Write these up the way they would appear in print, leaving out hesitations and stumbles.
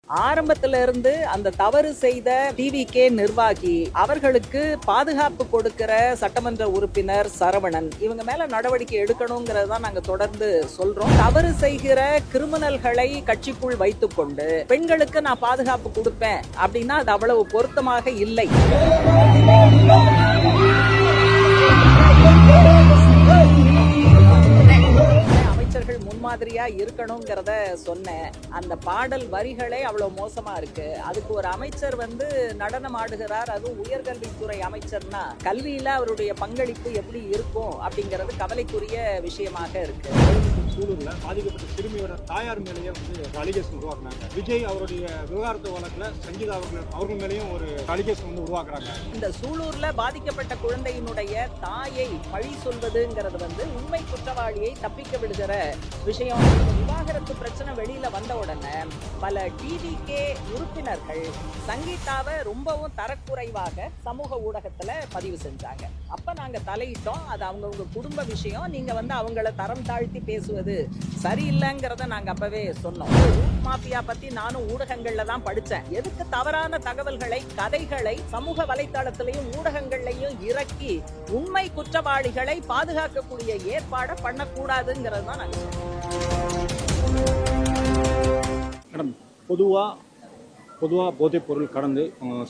ஆரம்பத்துல இருந்து அந்த தவறு செய்த டிவிகே நிர்வாகி அவர்களுக்கு பாதுகாப்பு கொடுக்கிற சட்டமன்ற உறுப்பினர் சரவணன் இவங்க மேல நடவடிக்கை எடுக்கணுங்கிறத நாங்க தொடர்ந்து சொல்றோம். தவறு செய்கிற கிரிமினல்களை கட்சிக்குள் வைத்துக் கொண்டு பெண்களுக்கு நான் பாதுகாப்பு கொடுப்பேன் அப்படின்னா அது அவ்வளவு பொருத்தமாக இல்லை. முன்மாதிரியா இருக்கணுங்கிறத சொன்னேன். அந்த பாடல் வரிகளே அவ்வளவு மோசமா இருக்கு. அதுக்கு ஒரு அமைச்சர் நடனம் ஆடுகிறார், அதுவும் உயர்கல்வித்துறை அமைச்சர்னா கல்வியில அவருடைய பங்களிப்பு எப்படி இருக்கும் அப்படிங்கிறது கவலைக்குரிய விஷயமாக இருக்கு. சூலூர்ல பாதிக்கப்பட்ட சிறுமியோட தாயார் மேலேயே அலிகேஷன் உருவாக்குனாங்க. விஜய் அவருடைய விவகாரத்து வழக்குல சங்கீதா அவர்கள் மேலேயும் ஒரு அலிகேஷன் உருவாக்குறாங்க. இந்த சூலூர்ல பாதிக்கப்பட்ட குழந்தையினுடைய தாயை பழி சொல்வதுங்கிறது உண்மை குற்றவாளியை தப்பிக்க விடுகிற விஷயம். விவாகரத்து பிரச்சனை வெளியில வந்த உடனே பல டிவிகே உறுப்பினர்கள் சங்கீதாவை ரொம்பவும் தரக்குறைவாக சமூக ஊடகத்துல பதிவு செஞ்சாங்க. அப்ப நாங்க தலையிட்டோம். அது அவங்கவுங்க குடும்ப விஷயம். நீங்க அவங்கள தரம் தாழ்த்தி பேசுவது சரியில்லைங்கிறத நாங்க அப்பவே சொன்னோம். மாஃபியா பத்தி நானும் ஊடகங்கள்ல தான் படிச்சேன். எதுக்கு தவறான தகவல்களை, கதைகளை சமூக வலைத்தளத்திலையும் ஊடகங்கள்லையும் இறக்கி உண்மை குற்றவாளிகளை பாதுகாக்கக்கூடிய ஏற்பாடை பண்ணக்கூடாதுங்கிறது தான் நாங்க சொன்னோம். மேடம், பொதுவாக போதைப் பொருள் கடந்து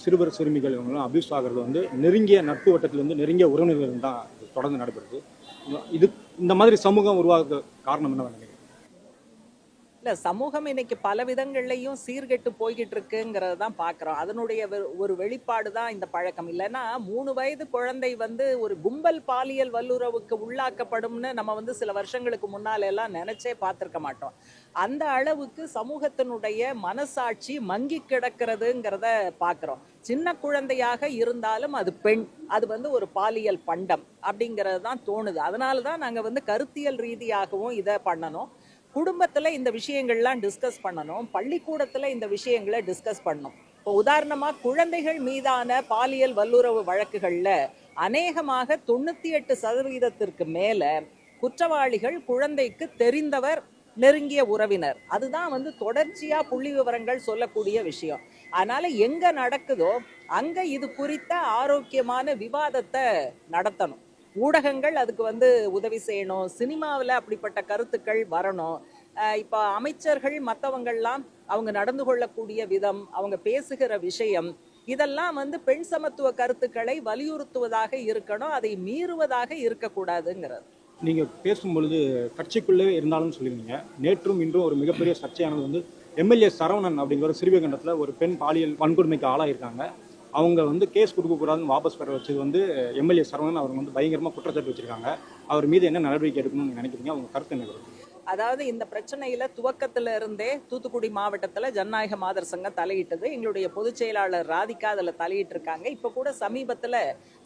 சிறுவர் சிறுமிகள் இவங்கெல்லாம் அபியூஸ் ஆகிறது நெருங்கிய நட்பு வட்டத்தில் நெருங்கிய உறவினர்கள் தான் தொடர்ந்து நடைபெறுது. இது இந்த மாதிரி சமூகம் உருவாக காரணம் என்ன நினைக்கிறீங்க? இல்ல, சமூகம் இன்னைக்கு பல விதங்கள்லையும் சீர்கெட்டு போய்கிட்டு இருக்குங்கிறத தான் பாக்குறோம். அதனுடைய ஒரு வெளிப்பாடு தான் இந்த பழக்கம். இல்லைன்னா 3 வயது குழந்தை ஒரு கும்பல் பாலியல் வல்லுறவுக்கு உள்ளாக்கப்படும்னு நம்ம சில வருஷங்களுக்கு முன்னால எல்லாம் நினைச்சே பார்த்திருக்க மாட்டோம். அந்த அளவுக்கு சமூகத்தினுடைய மனசாட்சி மங்கி கிடக்கிறதுங்கிறத பாக்குறோம். சின்ன குழந்தையாக இருந்தாலும் அது பெண், அது ஒரு பாலியல் பண்டம் அப்படிங்கிறது தான் தோணுது. அதனாலதான் நாங்க கருத்தியல் ரீதியாகவும் இதை பண்ணணும். குடும்பத்துல இந்த விஷயங்கள்லாம் டிஸ்கஸ் பண்ணணும். பள்ளிக்கூடத்துல இந்த விஷயங்களை டிஸ்கஸ் பண்ணணும். இப்போ உதாரணமா குழந்தைகள் மீதான பாலியல் வல்லுறவு வழக்குகள்ல அநேகமாக 98% மேல குற்றவாளிகள் குழந்தைக்கு தெரிந்தவர், நெருங்கிய உறவினர். அதுதான் தொடர்ச்சியா புள்ளி விவரங்கள் சொல்லக்கூடிய விஷயம். அதனால எங்க நடக்குதோ அங்க இது குறித்த ஆரோக்கியமான விவாதத்தை நடத்தணும். ஊடகங்கள் அதுக்கு உதவி செய்யணும். சினிமாவில் அப்படிப்பட்ட கருத்துக்கள் வரணும். இப்போ அமைச்சர்கள் மற்றவங்கள்லாம் அவங்க நடந்து கொள்ளக்கூடிய விதம், அவங்க பேசுகிற விஷயம், இதெல்லாம் பெண் சமத்துவ கருத்துக்களை வலியுறுத்துவதாக இருக்கணும். அதை மீறுவதாக இருக்கக்கூடாதுங்கிறது. நீங்கள் பேசும்பொழுது கட்சிக்குள்ளே இருந்தாலும் சொல்லுவீங்க. நேற்றும் இன்றும் ஒரு மிகப்பெரிய சர்ச்சையானது எம்எல்ஏ சரவணன் அப்படிங்கிற ஒரு சிறுவைகண்டத்தில் ஒரு பெண் பாலியல் வன்கொடுமைக்கு ஆளாயிருக்காங்க. அவங்க கேஸ் கொடுக்கக்கூடாதுன்னு வாபஸ் பெற வச்சது எம்எல்ஏ சரவணன் அவர் பயங்கரமாக குற்றச்சாட்டு வச்சிருக்காங்க. அவர் மீது என்ன நடவடிக்கை எடுக்கணும்னு நினைக்கிறீங்க? அவங்க கருத்து என்ன? அதாவது இந்த பிரச்சனையில துவக்கத்துல இருந்தே தூத்துக்குடி மாவட்டத்துல ஜனநாயக மாதர் சங்கம் தலையிட்டது. எங்களுடைய பொதுச் செயலாளர் ராதிகா அதுல தலையிட்டு இருக்காங்க. இப்ப கூட சமீபத்துல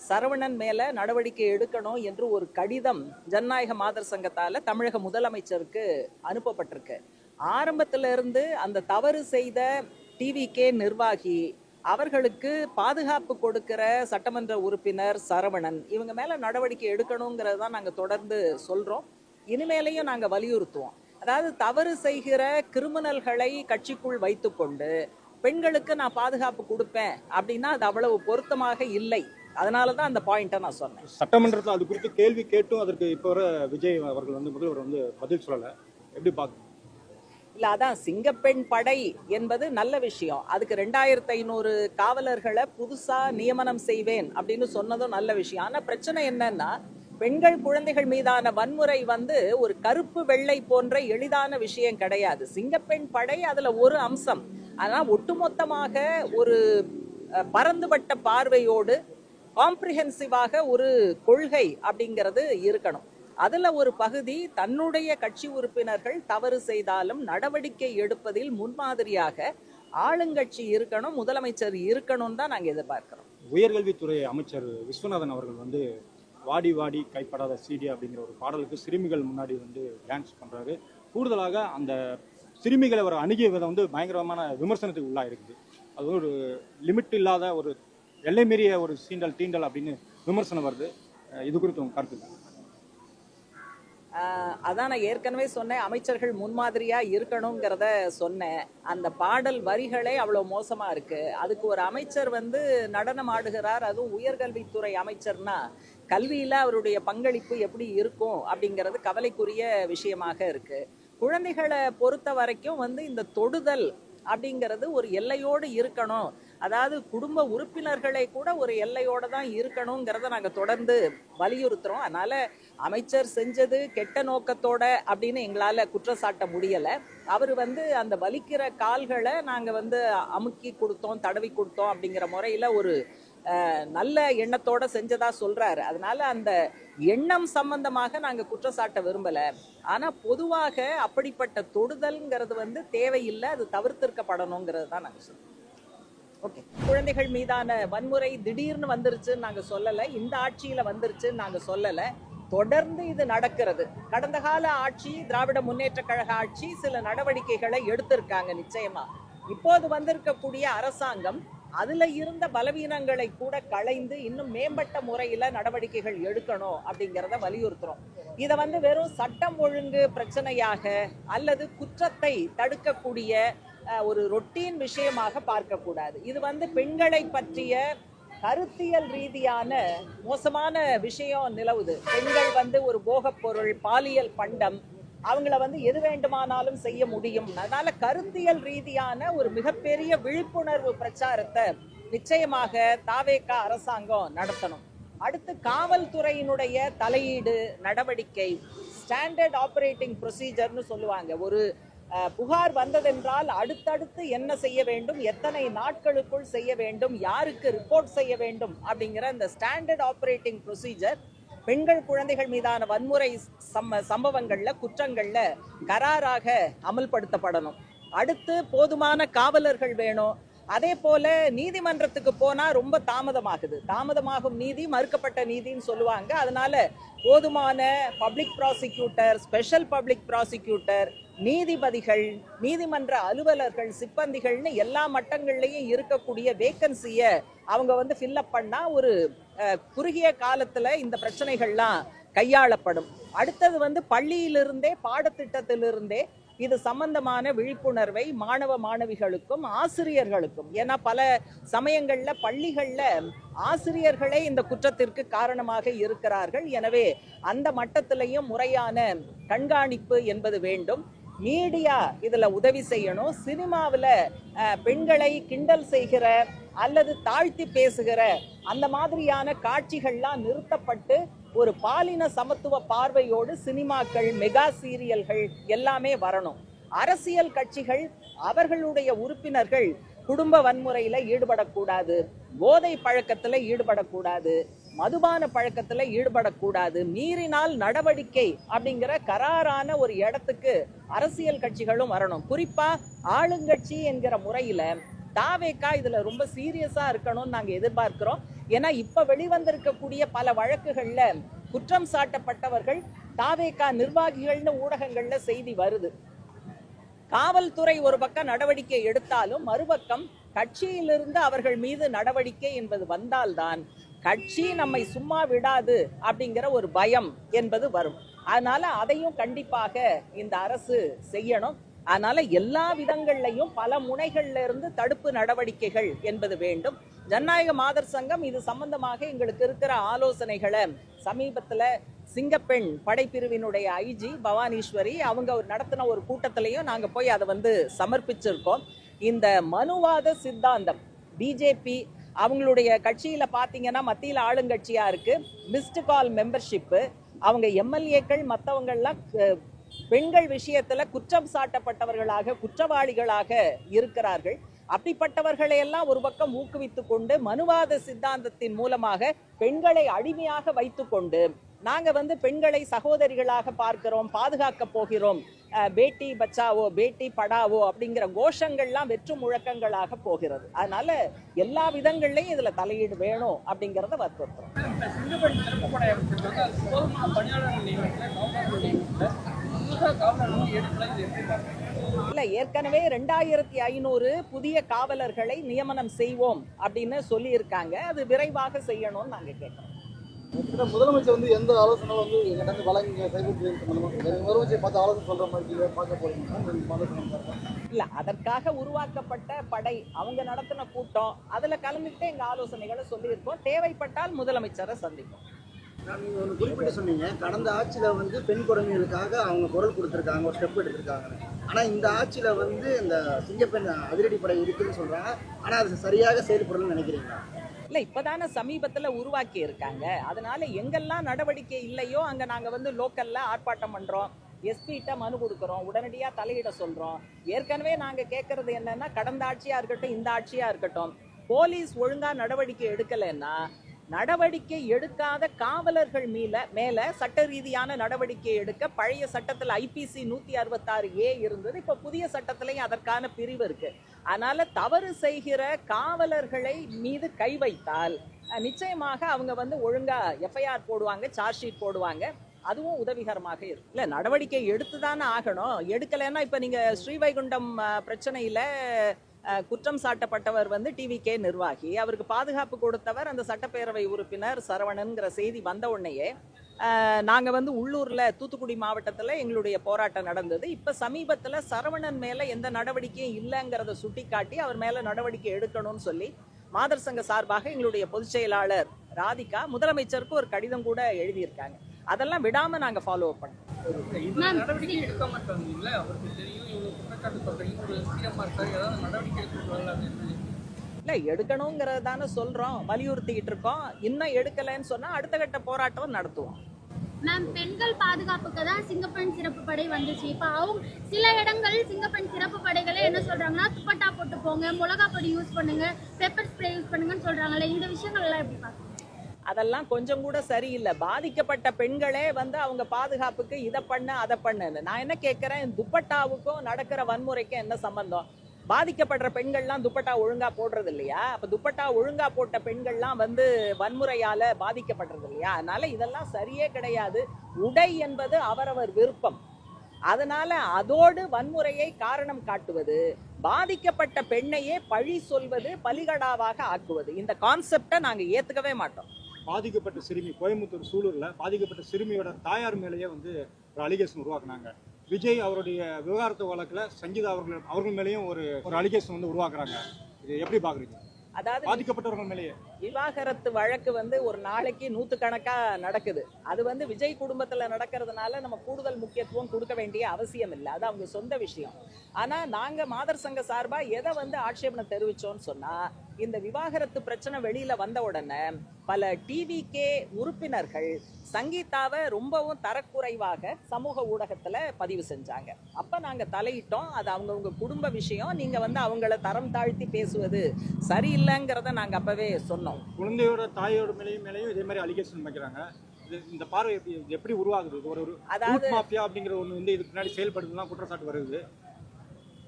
சரவணன் மேல நடவடிக்கை எடுக்கணும் என்று ஒரு கடிதம் ஜனநாயக மாதர் சங்கத்தால தமிழக முதலமைச்சருக்கு அனுப்பப்பட்டிருக்கு. ஆரம்பத்துல இருந்து அந்த தவறு செய்த டிவிகே நிர்வாகி அவர்களுக்கு பாதுகாப்பு கொடுக்கிற சட்டமன்ற உறுப்பினர் சரவணன் இவங்க மேல நடவடிக்கை எடுக்கணுங்கிறத தான் நாங்க தொடர்ந்து சொல்றோம். இனிமேலையும் நாங்க வலியுறுத்துவோம். அதாவது தவறு செய்கிற கிரிமினல்களை கட்சிக்குள் வைத்துக்கொண்டு பெண்களுக்கு நான் பாதுகாப்பு கொடுப்பேன் அப்படின்னா அது அவ்வளவு பொருத்தமாக இல்லை. அதனாலதான் அந்த பாயிண்ட்டை நான் சொன்னேன். சட்டமன்றத்தில் அது குறித்து கேள்வி கேட்டும் அதற்கு இப்போ விஜய் அவர்கள் முதல்வர் பதில் சொல்லல. எப்படி பார்க்க? இல்ல, அதான் சிங்கப்பெண் படை என்பது நல்ல விஷயம். அதுக்கு 2500 காவலர்களை புதுசா நியமனம் செய்வேன் அப்படின்னு சொன்னதும் நல்ல விஷயம். ஆனா பிரச்சனை என்னன்னா, பெண்கள் குழந்தைகள் மீதான வன்முறை ஒரு கருப்பு வெள்ளை போன்ற எளிதான விஷயம் கிடையாது. சிங்கப்பெண் படை அதுல ஒரு அம்சம். ஆனா ஒட்டுமொத்தமாக ஒரு பரந்துபட்ட பார்வையோடு காம்ப்ரிஹென்சிவாக ஒரு கொள்கை அப்படிங்கிறது இருக்கணும். அதுல ஒரு பகுதி தன்னுடைய கட்சி உறுப்பினர்கள் தவறு செய்தாலும் நடவடிக்கை எடுப்பதில் முன்மாதிரியாக ஆளுங்கட்சி இருக்கணும், முதலமைச்சர் இருக்கணும் தான் நாங்க எதிர்பார்க்கிறோம். உயர்கல்வித்துறை அமைச்சர் விஸ்வநாதன் அவர்கள் வாடி வாடி கைப்படாத சிடி அப்படிங்கிற ஒரு பாடலுக்கு சிறுமிகள் முன்னாடி டான்ஸ் பண்றாரு. கூடுதலாக அந்த சிறுமிகளை அவர் அணுகிய விதம் பயங்கரமான விமர்சனத்துக்கு உள்ளா இருக்குது. அது ஒரு லிமிட் இல்லாத ஒரு எல்லை மீறிய ஒரு சீண்டல் தீண்டல் அப்படின்னு விமர்சனம் வருது. இது குறித்து உங்க கருத்து? அதான் நான் ஏற்கனவே சொன்னேன், அமைச்சர்கள் முன்மாதிரியா இருக்கணுங்கிறத சொன்னேன். அந்த பாடல் வரிகளே அவ்வளவு மோசமா இருக்கு. அதுக்கு ஒரு அமைச்சர் வந்து நடனம் ஆடுகிறார், அதுவும் உயர்கல்வித்துறை அமைச்சர்னா கல்வியில அவருடைய பங்களிப்பு எப்படி இருக்கும் அப்படிங்கிறது கவலைக்குரிய விஷயமாக இருக்கு. குழந்தைகளை பொறுத்த வரைக்கும் வந்து இந்த தொடுதல் அப்படிங்கிறது ஒரு எல்லையோடு இருக்கணும். அதாவது குடும்ப உறுப்பினர்களை கூட ஒரு எல்லையோட தான் இருக்கணுங்கிறத நாங்க தொடர்ந்து வலியுறுத்துறோம். அதனால அமைச்சர் செஞ்சது கெட்ட நோக்கத்தோட அப்படின்னு எங்களால குற்றம் சாட்ட முடியல. அவர் வந்து அந்த வலிக்கிற கால்களை நாங்க வந்து அமுக்கி கொடுத்தோம், தடவி கொடுத்தோம் அப்படிங்கிற முறையில ஒரு நல்ல எண்ணத்தோட செஞ்சதா சொல்றாரு. அதனால அந்த எண்ணம் சம்பந்தமாக நாங்க குற்றம் சாட்ட விரும்பல. ஆனா பொதுவாக அப்படிப்பட்ட தொடுதல்ங்கிறது வந்து தேவையில்லை, அது தவிர்த்திருக்கப்படணுங்கிறது தான் நாங்க சொல்றோம். ஓகே, குழந்தைகள் மீதான வன்முறை திடீர்னு வந்துருச்சுன்னு நாங்க சொல்லல, இந்த ஆட்சியில வந்துருச்சுன்னு நாங்க சொல்லல. தொடர்ந்து இது நடக்கிறது. கடந்த கால ஆட்சி, திராவிட முன்னேற்ற கழக ஆட்சி சில நடவடிக்கைகளை எடுத்திருக்காங்க நிச்சயமா. இப்போது வந்திருக்கக்கூடிய அரசாங்கம் அதுல இருந்த பலவீனங்களை கூட களைந்து இன்னும் மேம்பட்ட முறையில நடவடிக்கைகள் எடுக்கணும் அப்படிங்கிறத வலியுறுத்துறோம். இதை வந்து வெறும் சட்டம் ஒழுங்கு பிரச்சனையாக அல்லது குற்றத்தை தடுக்கக்கூடிய ஒரு ரொட்டீன் விஷயமாக பார்க்க கூடாது. இது வந்து பெண்களை பற்றிய கருத்தியல் ரீதியான மோசமான விஷயம் நிலவுது. பெண்கள் வந்து ஒரு போகப் பொருள், பாலியல் பண்டம், அவங்கள வந்து எது வேண்டுமானாலும் செய்ய முடியும். அதனால கருத்தியல் ரீதியான ஒரு மிகப்பெரிய விழிப்புணர்வு பிரச்சாரத்தை நிச்சயமாக தாவேகா அரசாங்கம் நடத்தணும். அடுத்து காவல்துறையினுடைய தலையீடு நடவடிக்கை, ஸ்டாண்டர்ட் ஆபரேட்டிங் ப்ரொசீஜர்னு சொல்லுவாங்க. ஒரு புகார் வந்ததென்றால் அடுத்தடுத்து என்ன செய்ய வேண்டும், எத்தனை நாட்களுக்குள் செய்ய வேண்டும், யாருக்கு ரிப்போர்ட் செய்ய வேண்டும் அப்படிங்கிற இந்த ஸ்டாண்டர்ட் ஆபரேட்டிங் ப்ரொசீஜர் பெண்கள் குழந்தைகள் மீதான வன்முறை சம்பவங்கள்ல குற்றங்கள்ல கராராக அமல்படுத்தப்படணும். அடுத்து போதுமான காவலர்கள் வேணும். அதே போல நீதிமன்றத்துக்கு போனா ரொம்ப தாமதமாகும் நீதி மறுக்கப்பட்ட நீதின்னு சொல்லுவாங்க. அதனால போதுமான public prosecutor, special public prosecutor, நீதிபதிகள், நீதிமன்ற அலுவலர்கள், சிப்பந்திகள்னு எல்லா மட்டங்கள்லயும் இருக்கக்கூடிய வேக்கன்சிய அவங்க வந்து ஃபில்அப் பண்ணா ஒரு குறுகிய காலத்துல இந்த பிரச்சனைகள்லாம் கையாளப்படும். அடுத்தது வந்து பள்ளியிலிருந்தே, பாடத்திட்டத்திலிருந்தே இது சம்பந்தமான விழிப்புணர்வை மாணவ மாணவிகளுக்கும் ஆசிரியர்களுக்கும், ஏன்னா பல சமயங்கள்ல பள்ளிகள்ல ஆசிரியர்களே இந்த குற்றத்திற்கு காரணமாக இருக்கிறார்கள். எனவே அந்த மட்டத்திலையும் முறையான கண்காணிப்பு என்பது வேண்டும். மீடியா இதுல உதவி செய்யணும். சினிமாவில் பெண்களை கிண்டல் செய்கிற அல்லது தாழ்த்தி பேசுகிற அந்த மாதிரியான காட்சிகள்லாம் நிறுத்தப்பட்டு ஒரு பாலின சமத்துவ பார்வையோடு சினிமாக்கள், மெகா சீரியல்கள் எல்லாமே வரணும். அரசியல் கட்சிகள் அவர்களுடைய உறுப்பினர்கள் குடும்ப வன்முறையில ஈடுபடக்கூடாது, போதை பழக்கத்துல ஈடுபடக்கூடாது, மதுபான பழக்கத்துல ஈடுபடக்கூடாது. மீறினால் நடவடிக்கை அப்படிங்கிற கராரான ஒரு இடத்துக்கு அரசியல் கட்சிகளும் வரணும். குறிப்பா ஆளுங்கட்சி என்கிற முறையில தாவேகா இதுல ரொம்ப சீரியஸா இருக்கணும்னு நாங்க எதிர்பார்க்கிறோம். ஏன்னா இப்ப வெளிவந்திருக்கக்கூடிய பல வழக்குகள்ல குற்றம் சாட்டப்பட்டவர்கள் தாவேகா நிர்வாகிகள்னு ஊடகங்கள்ல செய்தி வருது. காவல்துறை ஒரு பக்கம் நடவடிக்கை எடுத்தாலும் மறுபக்கம் கட்சியிலிருந்து அவர்கள் மீது நடவடிக்கை என்பது வந்தால்தான் கட்சி நம்மை சும்மா விடாது அப்படிங்கிற ஒரு பயம் என்பது வரும். அதனால அதையும் கண்டிப்பாக இந்த அரசு செய்யணும். அதனால எல்லா விதங்கள்லையும் பல முனைகள்ல இருந்து தடுப்பு நடவடிக்கைகள் என்பது வேண்டும். ஜனநாயக மாதர் சங்கம் இது சம்பந்தமாக எங்களுக்கு இருக்கிற ஆலோசனைகளை சமீபத்துல சிங்கப்பெண் படைப்பிரிவினுடைய ஐஜி பவானீஸ்வரி அவங்க நடத்தின ஒரு கூட்டத்திலையும் நாங்க போய் அதை வந்து சமர்ப்பிச்சிருக்கோம். இந்த மனுவாத சித்தாந்தம் பிஜேபி அவங்களுடைய கட்சியில பாத்தீங்கன்னா மத்தியில் ஆளுங்கட்சியா இருக்கு, மிஸ்டு கால் மெம்பர்ஷிப்பு, அவங்க எம்எல்ஏக்கள் மற்றவங்கள்லாம் பெண்கள் விஷயத்துல குற்றம் சாட்டப்பட்டவர்களாக குற்றவாளிகளாக இருக்கிறார்கள். அப்படிப்பட்டவர்களை எல்லாம் ஒரு பக்கம் ஊக்குவித்துக் கொண்டு மனுவாத சித்தாந்தத்தின் மூலமாக பெண்களை அடிமையாக வைத்துக் கொண்டு நாங்க வந்து பெண்களை சகோதரிகளாக பார்க்கிறோம், பாதுகாக்க போகிறோம், பேட்டி பச்சாவோ பேட்டி படாவோ அப்படிங்கிற கோஷங்கள்லாம் வெற்று முழக்கங்களாக போகிறது. அதனால எல்லா விதங்கள்லயும் இதுல தலையீடு வேணும் அப்படிங்கறத வற்புறுத்துறோம். இல்ல, ஏற்கனவே 2500 புதிய காவலர்களை நியமனம் செய்வோம் அப்படின்னு சொல்லி இருக்காங்க. அது விரைவாக செய்யணும்னு நாங்க கேட்கிறோம். முதலமைச்சர் வந்து எந்த ஆலோசனை வந்து எங்கிட்ட வழங்குங்க சைபர் கிரைம் சம்பந்தமாக முதலமைச்சர் பார்த்து ஆலோசனை சொல்ற மாதிரி பார்க்க போறீங்க. இல்ல அதற்காக உருவாக்கப்பட்ட படை அவங்க நடத்தின கூட்டம் அதுல கலந்துக்கிட்டு எங்க ஆலோசனைகளை சொல்லியிருக்கோம். தேவைப்பட்டால் முதலமைச்சரை சந்திப்போம். நீங்க ஒன்று குறிப்பிட்டு சொன்னீங்க, கடந்த ஆட்சியில வந்து பெண் குழந்தைகளுக்காக அவங்க குரல் கொடுத்துருக்காங்க, ஒரு ஸ்டெப் எடுத்திருக்காங்க. ஆனா இந்த ஆட்சியில வந்து இந்த சிங்கப்பெண் அதிரடிப்படை இருக்குன்னு சொல்றாங்க. ஆனா அது சரியாக செயல்படணும்னு நினைக்கிறீங்களா? இல்ல இப்பதானே சமீபத்துல உருவாக்கி இருக்காங்க. அதனால எங்கெல்லாம் நடவடிக்கை இல்லையோ அங்க நாங்க வந்து லோக்கல்ல ஆர்ப்பாட்டம் பண்றோம், எஸ்பிட்ட மனு கொடுக்குறோம், உடனடியா தலையிட சொல்றோம். ஏற்கனவே நாங்க கேட்கறது என்னன்னா, கடந்த ஆட்சியா இருக்கட்டும் இந்த ஆட்சியா இருக்கட்டும், போலீஸ் ஒழுங்கா நடவடிக்கை எடுக்கலைன்னா நடவடிக்கை எடுக்காத காவலர்கள் மேல சட்ட ரீதியான நடவடிக்கை எடுக்க பழைய சட்டத்துல ஐபிசி 166A இருந்தது. இப்ப புதிய சட்டத்திலையும் அதற்கான பிரிவு இருக்கு. அதனால தவறு செய்கிற காவலர்களை மீது கை வைத்தால் நிச்சயமாக அவங்க வந்து ஒழுங்கா எஃப்ஐஆர் போடுவாங்க, சார்ஜ் ஷீட் போடுவாங்க. அதுவும் உதவிகரமாக இருக்கும். இல்ல நடவடிக்கை எடுத்துதானே ஆகணும். எடுக்கலைன்னா இப்ப நீங்க ஸ்ரீவைகுண்டம் பிரச்சனையில குற்றம் சாட்டப்பட்டவர் வந்து டிவிகே நிர்வாகி, அவருக்கு பாதுகாப்பு கொடுத்தவர் அந்த சட்டப்பேரவை உறுப்பினர் சரவணன்கிற செய்தி வந்த உடனேயே நாங்க வந்து உள்ளூர்ல தூத்துக்குடி மாவட்டத்துல எங்களுடைய போராட்டம் நடந்தது. இப்ப சமீபத்துல சரவணன் மேல எந்த நடவடிக்கையும் இல்லைங்கிறத சுட்டிக்காட்டி அவர் மேல நடவடிக்கை எடுக்கணும்னு சொல்லி மாதர் சங்க சார்பாக எங்களுடைய பொதுச் செயலாளர் ராதிகா முதலமைச்சருக்கு ஒரு கடிதம் கூட எழுதியிருக்காங்க. அதெல்லாம் விடாம நாங்க ஃபாலோ அப் பண்ணோம். நடவடிக்கை எடுக்க மாட்டாங்கல்ல, அவருக்கு தெரியும் இவ்வளவு குற்றச்சாட்டு சொல்றீங்க, ஒரு சீரமா இருக்காரு, ஏதாவது நடவடிக்கை எடுக்க இல்ல எடுக்கணுங்கிறத தானே சொல்றோம், வலியுறுத்திக்கிட்டு இருக்கோம். இன்னும் எடுக்கலைன்னு சொன்னா அடுத்த கட்ட போராட்டம் நடத்துவோம். மேம், பெண்கள் பாதுகாப்புக்கு தான் சிங்கப்பெண் சிறப்பு படை வந்துச்சு. இப்போ அவங்க சில இடங்கள் சிங்கப்பெண் சிறப்பு படைகளே என்ன சொல்றாங்கன்னா, துப்பட்டா போட்டு போங்க, மிளகா பொடி யூஸ் பண்ணுங்க, பெப்பர் ஸ்ப்ரே யூஸ் பண்ணுங்கன்னு சொல்றாங்கல்ல. இந்த விஷயங்கள் எல்லாம் எப்படி பாக்குறீங்க? அதெல்லாம் கொஞ்சம் கூட சரியில்லை. பாதிக்கப்பட்ட பெண்களே வந்து அவங்க பாதுகாப்புக்கு இதை பண்ண அதை பண்ணுன்னு. நான் என்ன கேட்கிறேன், துப்பட்டாவுக்கும் நடக்கிற வன்முறைக்கும் என்ன சம்பந்தம்? பாதிக்கப்படுற பெண்கள்லாம் துப்பட்டா ஒழுங்கா போடுறது இல்லையா? அப்ப துப்பட்டா ஒழுங்கா போட்ட பெண்கள்லாம் வந்து வன்முறையால பாதிக்கப்படுறது இல்லையா? அதனால இதெல்லாம் சரியே கிடையாது. உடை என்பது அவரவர் விருப்பம். அதனால அதோடு வன்முறையை காரணம் காட்டுவது, பாதிக்கப்பட்ட பெண்ணையே பழி சொல்வது, பலிகடாவாக ஆக்குவது, இந்த கான்செப்டை நாங்க ஏத்துக்கவே மாட்டோம். பாதிக்கப்பட்ட சிறுமி கோயம்புத்தூர் சூலூர்ல பாதிக்கப்பட்ட சிறுமியோட தாயார் மேலேயே வந்து ஒரு அலிகேஷன் உருவாக்குனாங்க. விஜய் அவருடைய விவகாரத்து வழக்குல சங்கீதா அவர்கள் மேலேயும் ஒரு அலிகேஷன் வந்து உருவாக்குறாங்க. இது எப்படி பாக்குறீங்க? அதாவது பாதிக்கப்பட்டவர்கள் மேலேயே விவாகரத்து வழக்கு வந்து ஒரு நாளைக்கு நூத்துக்கணக்கா நடக்குது. அது வந்து விஜய் குடும்பத்துல நடக்கிறதுனால நம்ம கூடுதல் முக்கியத்துவம் கொடுக்க வேண்டிய அவசியம் இல்லை, அது அவங்க சொந்த விஷயம். ஆனா நாங்க மாதர் சங்க சார்பா எதை வந்து ஆட்சேபனை தெரிவிச்சோம்னு சொன்னா, இந்த விவாகரத்து பிரச்சனை வெளியில வந்த உடனே பல டிவிகே உறுப்பினர்கள் சங்கீதாவை ரொம்பவும் தரக்குறைவாக சமூக ஊடகத்துல பதிவு செஞ்சாங்க. அப்ப நாங்க தலையிட்டோம். அது அவங்கவுங்க குடும்ப விஷயம், நீங்க வந்து அவங்கள தரம் தாழ்த்தி பேசுவது சரியில்லைங்கிறத நாங்க அப்பவே சொன்னோம். குழந்தையோட தாயோட மேலேயும் இதே மாதிரி அலிகேஷன் வைக்கிறாங்க. இந்த பார்வை எப்படி உருவாகுது? ஒரு அதாவது மாஃபியா அப்படிங்கிற ஒண்ணு வந்து இதுக்கு முன்னாடி செயல்படுறதுலாம் குற்றச்சாட்டு வருது.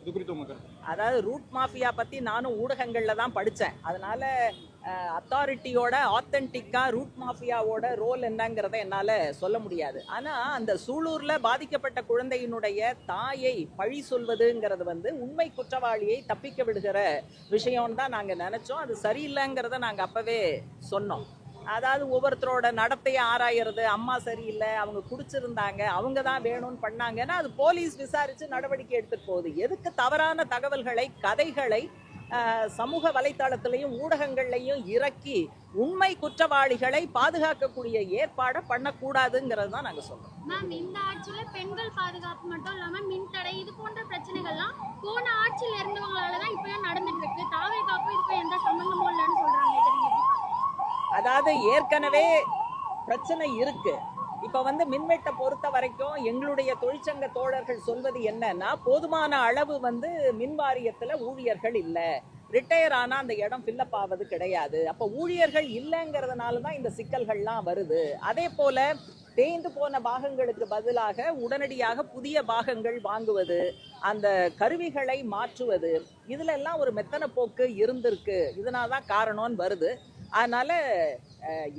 இது குறித்து உங்க கருத்து? அதாவது ரூட் மாஃபியா பத்தி நானும் ஊடகங்கள்ல தான் படிச்சேன். அதனால அத்தாரிட்டியோட ஆத்தென்டிக்கா ரூட் மாஃபியாவோட ரோல் என்னங்கிறத என்னால சொல்ல முடியாது. ஆனா அந்த சூலூர்ல பாதிக்கப்பட்ட குழந்தையினுடைய தாயை பழி சொல்வதுங்கிறது வந்து உண்மை குற்றவாளியை தப்பிக்க விடுகிற விஷயம் தான் நாங்க நினைச்சோம். அது சரியில்லைங்கிறத நாங்க அப்பவே சொன்னோம். அதாவது ஒவ்வொருத்தரோட நடத்தையை ஆராயறது, அம்மா சரியில்லை, அவங்க குடிச்சிருந்தாங்க, அவங்க தான் வேணும்னு பண்ணாங்கன்னா அது போலீஸ் விசாரிச்சு நடவடிக்கை எடுத்துட்டு போகுது. எதுக்கு தவறான தகவல்களை, கதைகளை சமூக வலைத்தளத்திலையும் ஊடகங்கள்லையும் இறக்கி உண்மை குற்றவாளிகளை பாதுகாக்கக்கூடிய ஏற்பாடை பண்ணக்கூடாதுங்கிறது தான் நாங்க சொல்றோம். மேம், இந்த ஆட்சியில பெண்கள் பாதுகாப்பு மட்டும் இல்லாம மின்தடை இது போன்ற பிரச்சனைகள்லாம் போன ஆட்சியில இருந்தவங்களாலதான் இப்ப நடந்துட்டு இருக்கு. தாவே காப்பு இதுக்கு எந்த சம்பந்தமும் இல்லைன்னு சொல்றாங்க. அதாவது ஏற்கனவே பிரச்சனை இருக்கு. இப்ப வந்து மின்வெட்டை பொறுத்த வரைக்கும் எங்களுடைய தொழிற்சங்க தோழர்கள் சொல்வது என்னன்னா, போதுமான அளவு வந்து மின் வாரியத்துல ஊழியர்கள் இல்ல, ரிட்டையர் ஆனா அந்த இடம் ஃபில்லப் ஆவது கிடையாது. அப்ப ஊழியர்கள் இல்லைங்கிறதுனாலதான் இந்த சிக்கல்கள்லாம் வருது. அதே போல தேய்ந்து போன பாகங்களுக்கு பதிலாக உடனடியாக புதிய பாகங்கள் வாங்குவது, அந்த கருவிகளை மாற்றுவது, இதுல எல்லாம் ஒரு மெத்தன போக்கு இருந்திருக்கு. இதனால்தான் காரணம்னு வருது. அதனால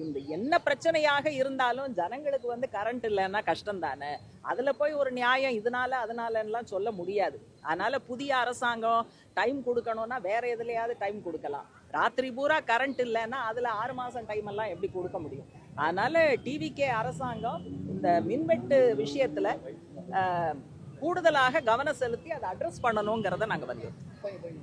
இந்த என்ன பிரச்சனையாக இருந்தாலும் ஜனங்களுக்கு வந்து கரண்ட் இல்லைன்னா கஷ்டம் தானே. அதுல போய் ஒரு நியாயம் இதனால அதனாலலாம் சொல்ல முடியாது. அதனால புதிய அரசாங்கம் டைம் கொடுக்கணும்னா வேற எதுலையாவது டைம் கொடுக்கலாம். ராத்திரி பூரா கரண்ட் இல்லைன்னா அதுல 6 மாசம் டைம் எல்லாம் எப்படி கொடுக்க முடியும்? அதனால டிவிகே அரசாங்கம் இந்த மின்வெட்டு விஷயத்துல கூடுதலாக கவனம் செலுத்தி அதை அட்ரஸ் பண்ணணுங்கிறத நாங்க வலியுறுத்தோம்.